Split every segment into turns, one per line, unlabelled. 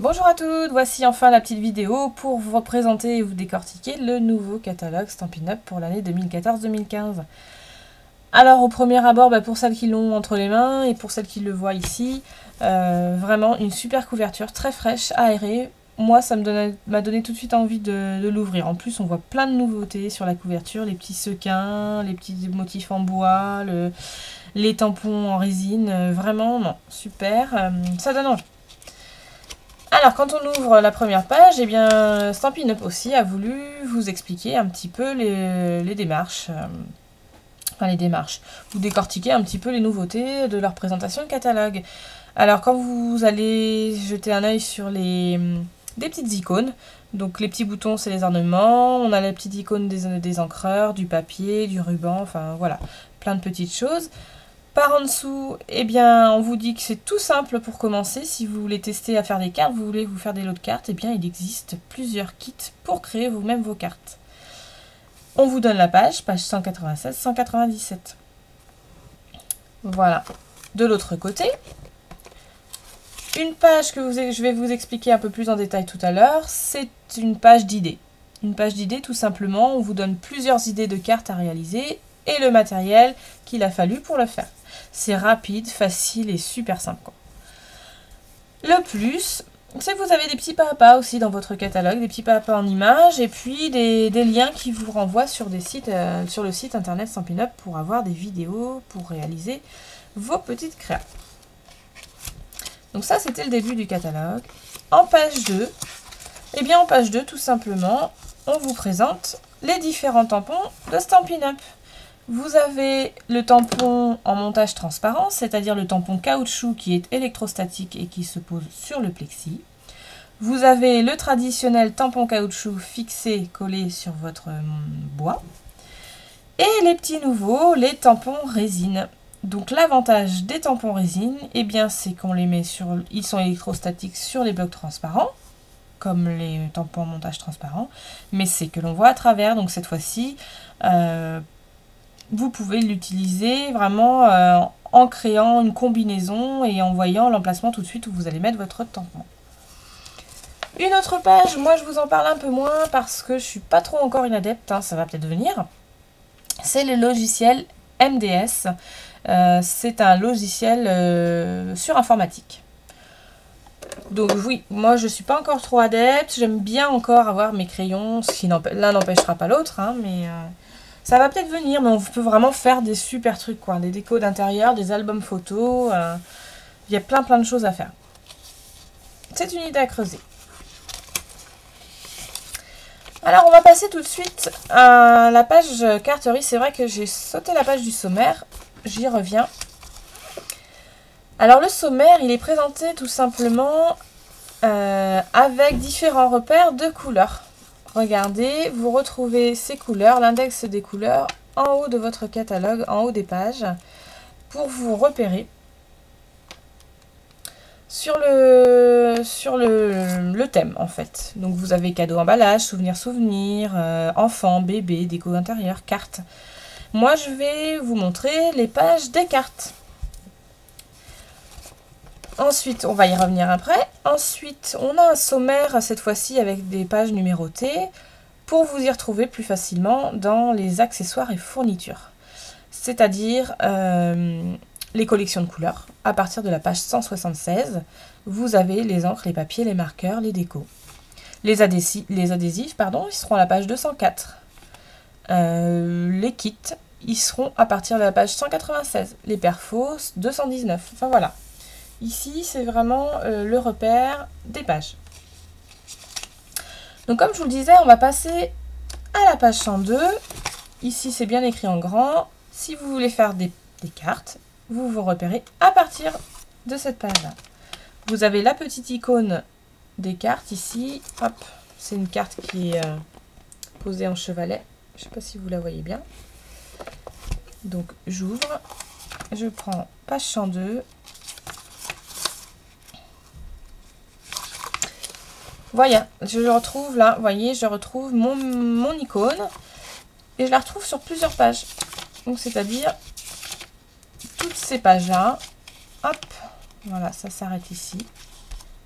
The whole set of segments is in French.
Bonjour à toutes, voici enfin la petite vidéo pour vous représenter et vous décortiquer le nouveau catalogue Stampin' Up pour l'année 2014-2015. Alors au premier abord, pour celles qui l'ont entre les mains et pour celles qui le voient ici, vraiment une super couverture, très fraîche, aérée. Moi ça m'a donné tout de suite envie de l'ouvrir. En plus on voit plein de nouveautés sur la couverture, les petits sequins, les petits motifs en bois, les tampons en résine, vraiment non, super, ça donne envie. Alors, quand on ouvre la première page, eh bien, Stampin' Up aussi a voulu vous expliquer un petit peu les démarches. Enfin, les démarches. Vous décortiquer un petit peu les nouveautés de leur présentation de catalogue. Alors, quand vous allez jeter un œil sur des petites icônes, donc les petits boutons, c'est les ornements. On a les petites icônes des encreurs, du papier, du ruban, enfin voilà, plein de petites choses. Par en dessous, eh bien, on vous dit que c'est tout simple pour commencer. Si vous voulez tester à faire des cartes, vous voulez vous faire des lots de cartes, eh bien, il existe plusieurs kits pour créer vous-même vos cartes. On vous donne la page 196-197. Voilà. De l'autre côté, une page que je vais vous expliquer un peu plus en détail tout à l'heure, c'est une page d'idées. Une page d'idées, tout simplement, on vous donne plusieurs idées de cartes à réaliser et le matériel qu'il a fallu pour le faire. C'est rapide, facile et super simple, quoi. Le plus, c'est que vous avez des petits papas aussi dans votre catalogue, des petits papas en images et puis des liens qui vous renvoient sur des sites, sur le site internet Stampin' Up pour avoir des vidéos pour réaliser vos petites créas. Donc ça, c'était le début du catalogue. En page 2, eh bien en page 2, tout simplement, on vous présente les différents tampons de Stampin' Up. Vous avez le tampon en montage transparent, c'est-à-dire le tampon caoutchouc qui est électrostatique et qui se pose sur le plexi. Vous avez le traditionnel tampon caoutchouc fixé, collé sur votre bois. Et les petits nouveaux, les tampons résine. Donc l'avantage des tampons résine, eh bien c'est qu'on les met sur... Ils sont électrostatiques sur les blocs transparents, comme les tampons en montage transparent, mais c'est que l'on voit à travers, donc cette fois-ci... vous pouvez l'utiliser vraiment en créant une combinaison et en voyant l'emplacement tout de suite où vous allez mettre votre tampon. Une autre page, moi je vous en parle un peu moins parce que je suis pas trop encore une adepte, hein, ça va peut-être venir. C'est le logiciel MDS. C'est un logiciel sur informatique. Donc oui, moi je suis pas encore trop adepte, j'aime bien encore avoir mes crayons, l'un n'empêchera pas l'autre, hein, mais... ça va peut-être venir, mais on peut vraiment faire des super trucs, quoi. Des décos d'intérieur, des albums photos. Il y a plein de choses à faire. C'est une idée à creuser. Alors, on va passer tout de suite à la page carterie. C'est vrai que j'ai sauté la page du sommaire. J'y reviens. Alors, le sommaire, il est présenté tout simplement avec différents repères de couleurs. Regardez, vous retrouvez ces couleurs, l'index des couleurs, en haut de votre catalogue, en haut des pages, pour vous repérer sur le thème, en fait. Donc vous avez cadeau, emballage, souvenir, enfant, bébé, déco intérieur, cartes. Moi, je vais vous montrer les pages des cartes. Ensuite, on va y revenir après. Ensuite, on a un sommaire, cette fois-ci, avec des pages numérotées, pour vous y retrouver plus facilement dans les accessoires et fournitures. C'est-à-dire les collections de couleurs. À partir de la page 176, vous avez les encres, les papiers, les marqueurs, les décos. Les adhésifs, pardon, ils seront à la page 204. Les kits, ils seront à partir de la page 196. Les perfos, 219. Enfin voilà. Ici, c'est vraiment le repère des pages. Donc, comme je vous le disais, on va passer à la page 102. Ici, c'est bien écrit en grand. Si vous voulez faire des cartes, vous vous repérez à partir de cette page-là. Vous avez la petite icône des cartes ici. Hop, c'est une carte qui est posée en chevalet. Je ne sais pas si vous la voyez bien. Donc, j'ouvre. Je prends page 102. Voilà, je le retrouve là, vous voyez, je retrouve mon icône et je la retrouve sur plusieurs pages. Donc, c'est-à-dire toutes ces pages-là. Hop, voilà, ça s'arrête ici.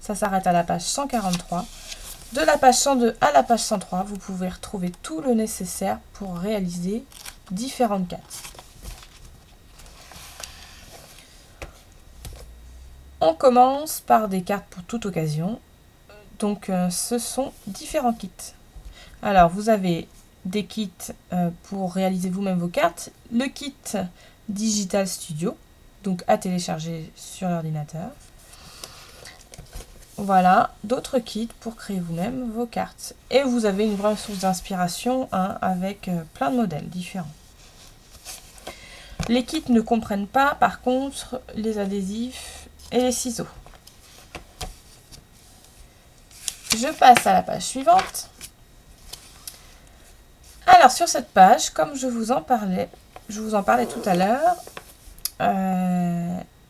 ça s'arrête à la page 143. De la page 102 à la page 103, vous pouvez retrouver tout le nécessaire pour réaliser différentes cartes. On commence par des cartes pour toute occasion. Donc ce sont différents kits. Alors vous avez des kits pour réaliser vous-même vos cartes. Le kit Digital Studio, donc à télécharger sur l'ordinateur. Voilà, d'autres kits pour créer vous-même vos cartes. Et vous avez une vraie source d'inspiration avec plein de modèles différents. Les kits ne comprennent pas, par contre, les adhésifs et les ciseaux. Je passe à la page suivante. Alors, sur cette page, comme je vous en parlais tout à l'heure,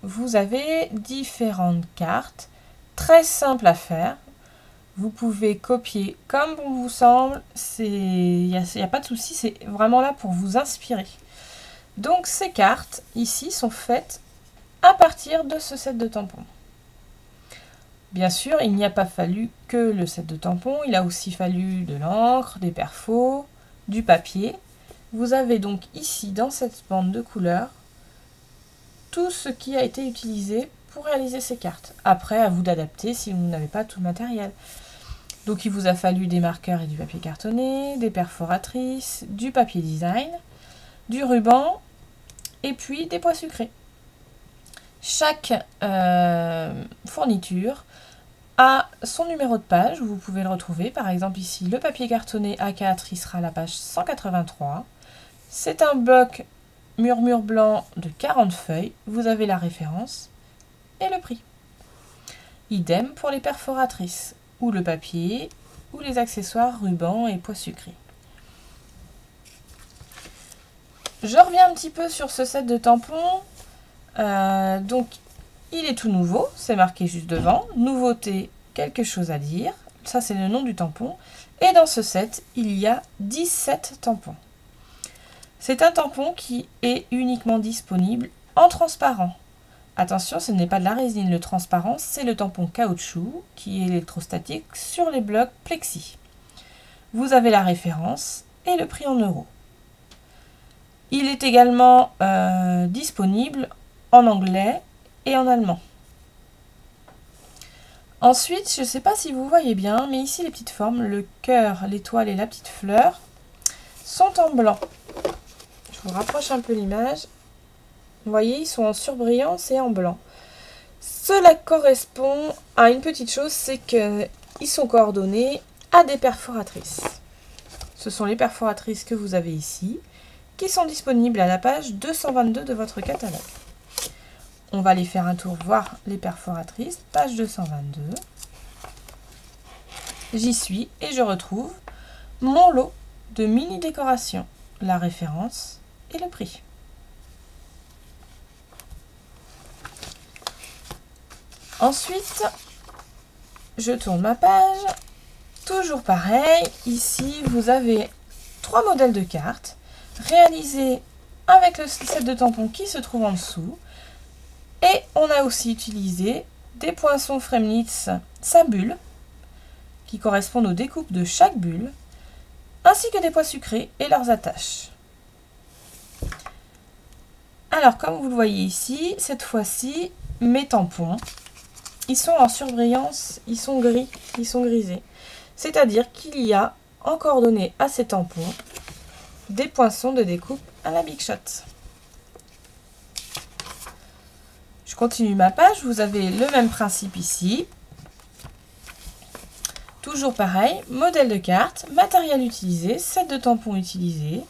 vous avez différentes cartes. Très simple à faire. Vous pouvez copier comme bon vous semble. Il n'y a pas de souci, c'est vraiment là pour vous inspirer. Donc ces cartes ici sont faites à partir de ce set de tampons. Bien sûr, il n'y a pas fallu que le set de tampons, il a aussi fallu de l'encre, des perfos, du papier. Vous avez donc ici dans cette bande de couleurs tout ce qui a été utilisé pour réaliser ces cartes. Après, à vous d'adapter si vous n'avez pas tout le matériel. Donc il vous a fallu des marqueurs et du papier cartonné, des perforatrices, du papier design, du ruban et puis des pois sucrés. Chaque fourniture a son numéro de page, vous pouvez le retrouver. Par exemple ici, le papier cartonné A4, il sera à la page 183. C'est un bloc murmure blanc de 40 feuilles, vous avez la référence et le prix. Idem pour les perforatrices, ou le papier, ou les accessoires, rubans et pois sucrés. Je reviens un petit peu sur ce set de tampons. Donc, il est tout nouveau, c'est marqué juste devant. Nouveauté, quelque chose à dire. Ça, c'est le nom du tampon. Et dans ce set, il y a 17 tampons. C'est un tampon qui est uniquement disponible en transparent. Attention, ce n'est pas de la résine. Le transparent, c'est le tampon caoutchouc qui est électrostatique sur les blocs plexi. Vous avez la référence et le prix en euros. Il est également disponible en anglais et en allemand. Ensuite, je ne sais pas si vous voyez bien, mais ici les petites formes, le cœur, l'étoile et la petite fleur, sont en blanc. Je vous rapproche un peu l'image. Vous voyez, ils sont en surbrillance et en blanc. Cela correspond à une petite chose, c'est qu'ils sont coordonnés à des perforatrices. Ce sont les perforatrices que vous avez ici, qui sont disponibles à la page 222 de votre catalogue. On va aller faire un tour voir les perforatrices, page 222. J'y suis et je retrouve mon lot de mini décoration, la référence et le prix. Ensuite, je tourne ma page. Toujours pareil, ici vous avez 3 modèles de cartes réalisés avec le set de tampons qui se trouve en dessous. Et on a aussi utilisé des poinçons Fremnitz Sabulle qui correspondent aux découpes de chaque bulle, ainsi que des pois sucrés et leurs attaches. Alors comme vous le voyez ici, cette fois-ci, mes tampons, ils sont en surbrillance, ils sont gris, ils sont grisés. C'est-à-dire qu'il y a en coordonnée à ces tampons des poinçons de découpe à la Big Shot. Je continue ma page, vous avez le même principe ici. Toujours pareil, modèle de carte, matériel utilisé, set de tampons utilisé.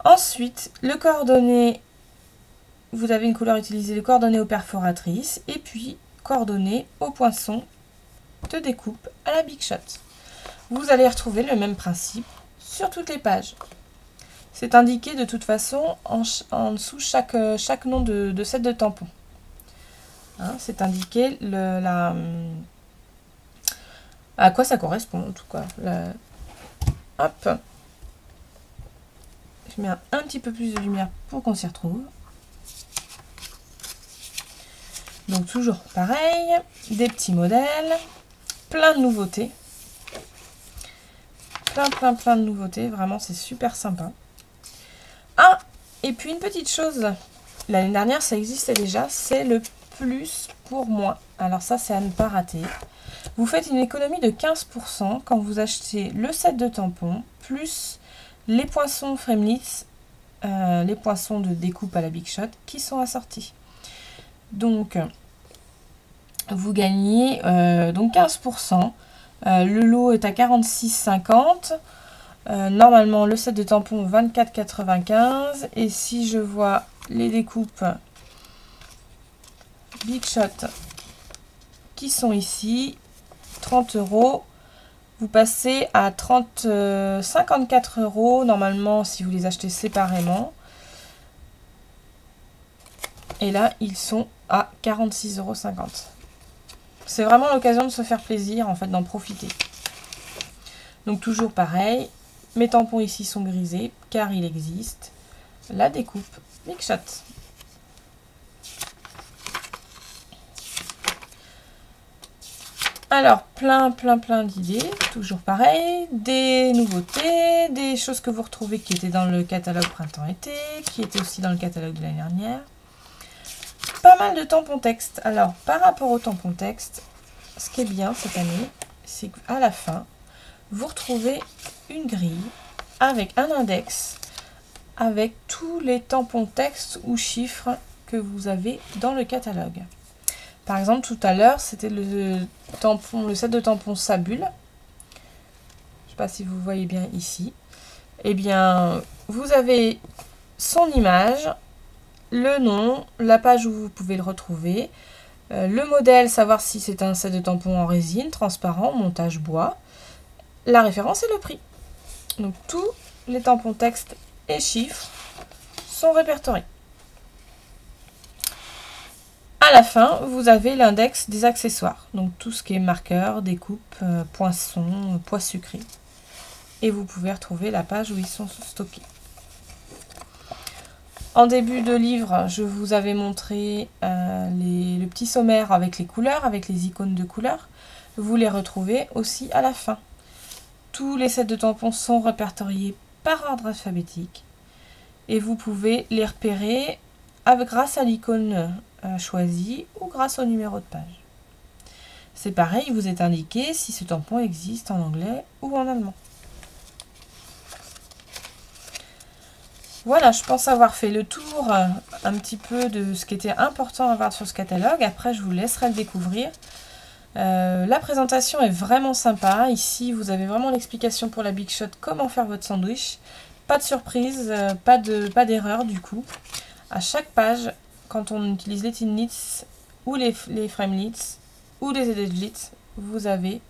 Ensuite, le coordonné, vous avez une couleur utilisée, le coordonné aux perforatrices, et puis coordonné aux poinçons de découpe à la Big Shot. Vous allez retrouver le même principe sur toutes les pages. C'est indiqué de toute façon en dessous chaque nom de set de tampons. Hein, c'est indiqué à quoi ça correspond en tout cas. Hop. Je mets un petit peu plus de lumière pour qu'on s'y retrouve. Donc toujours pareil, des petits modèles. plein de nouveautés. Plein de nouveautés. Vraiment, c'est super sympa. Ah, et puis une petite chose. L'année dernière, ça existait déjà. C'est le plus pour moins. Alors ça, c'est à ne pas rater. Vous faites une économie de 15% quand vous achetez le set de tampons, plus les poinçons Fremlitz, les poinçons de découpe à la Big Shot, qui sont assortis. Donc, vous gagnez donc 15%. Le lot est à 46,50. Normalement, le set de tampons 24,95. Et si je vois les découpes Big Shot qui sont ici, 30 €, vous passez à 54 € normalement si vous les achetez séparément. Et là, ils sont à 46,50 €. C'est vraiment l'occasion de se faire plaisir, en fait, d'en profiter. Donc toujours pareil, mes tampons ici sont grisés car il existe la découpe Big Shot. Alors, plein d'idées, toujours pareil, des nouveautés, des choses que vous retrouvez qui étaient dans le catalogue printemps-été, qui étaient aussi dans le catalogue de l'année dernière. Pas mal de tampons texte. Alors, par rapport aux tampons texte, ce qui est bien cette année, c'est qu'à la fin, vous retrouvez une grille avec un index, avec tous les tampons texte ou chiffres que vous avez dans le catalogue. Par exemple, tout à l'heure, c'était le set de tampons Sabule. Je ne sais pas si vous voyez bien ici. Eh bien, vous avez son image, le nom, la page où vous pouvez le retrouver, le modèle, savoir si c'est un set de tampons en résine, transparent, montage bois, la référence et le prix. Donc, tous les tampons texte et chiffres sont répertoriés. À la fin, vous avez l'index des accessoires, donc tout ce qui est marqueur, découpe, poinçons, pois sucrés. Et vous pouvez retrouver la page où ils sont stockés. En début de livre, je vous avais montré le petit sommaire avec les couleurs, avec les icônes de couleurs. Vous les retrouvez aussi à la fin. Tous les sets de tampons sont répertoriés par ordre alphabétique. Et vous pouvez les repérer grâce à l'icône choisie ou grâce au numéro de page. C'est pareil, il vous est indiqué si ce tampon existe en anglais ou en allemand. Voilà, je pense avoir fait le tour un petit peu de ce qui était important à voir sur ce catalogue. Après, je vous laisserai le découvrir. La présentation est vraiment sympa. Ici, vous avez vraiment l'explication pour la Big Shot, comment faire votre sandwich. Pas de surprise, pas d'erreur du coup. À chaque page, quand on utilise les Thinlits ou les Fremlitz ou les Edgelits, vous avez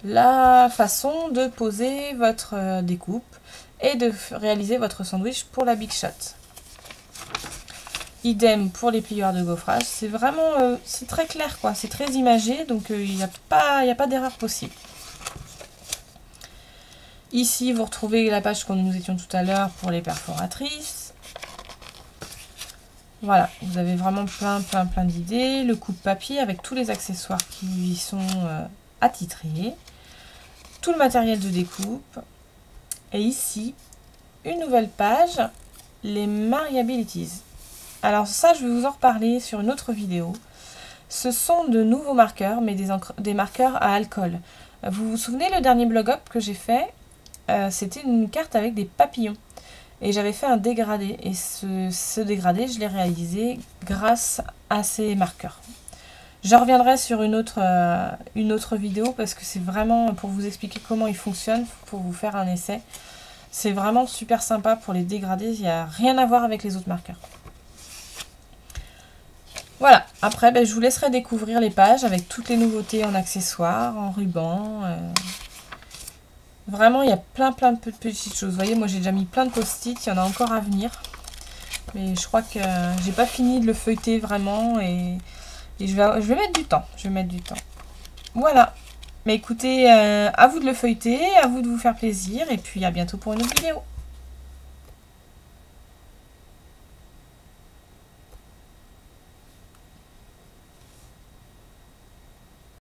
la façon de poser votre découpe et de réaliser votre sandwich pour la Big Shot. Idem pour les plieurs de gaufrage. C'est vraiment c'est très clair, quoi. C'est très imagé, donc il n'y a pas d'erreur possible. Ici, vous retrouvez la page que nous étions tout à l'heure pour les perforatrices. Voilà, vous avez vraiment plein d'idées. Le coupe-papier avec tous les accessoires qui y sont attitrés. Tout le matériel de découpe. Et ici, une nouvelle page, les Mariabilities. Alors ça, je vais vous en reparler sur une autre vidéo. Ce sont de nouveaux marqueurs, mais des marqueurs à alcool. Vous vous souvenez, le dernier blog up que j'ai fait, c'était une carte avec des papillons. Et j'avais fait un dégradé. Et ce dégradé, je l'ai réalisé grâce à ces marqueurs. Je reviendrai sur une autre vidéo parce que c'est vraiment pour vous expliquer comment ils fonctionnent, pour vous faire un essai. C'est vraiment super sympa pour les dégrader. Il n'y a rien à voir avec les autres marqueurs. Voilà, après je vous laisserai découvrir les pages avec toutes les nouveautés en accessoires, en ruban. Vraiment, il y a plein de petites choses. Vous voyez, moi j'ai déjà mis plein de post-it, il y en a encore à venir. Mais je crois que j'ai pas fini de le feuilleter vraiment et je vais mettre du temps. Voilà. Mais écoutez, à vous de le feuilleter, à vous de vous faire plaisir et puis à bientôt pour une autre vidéo.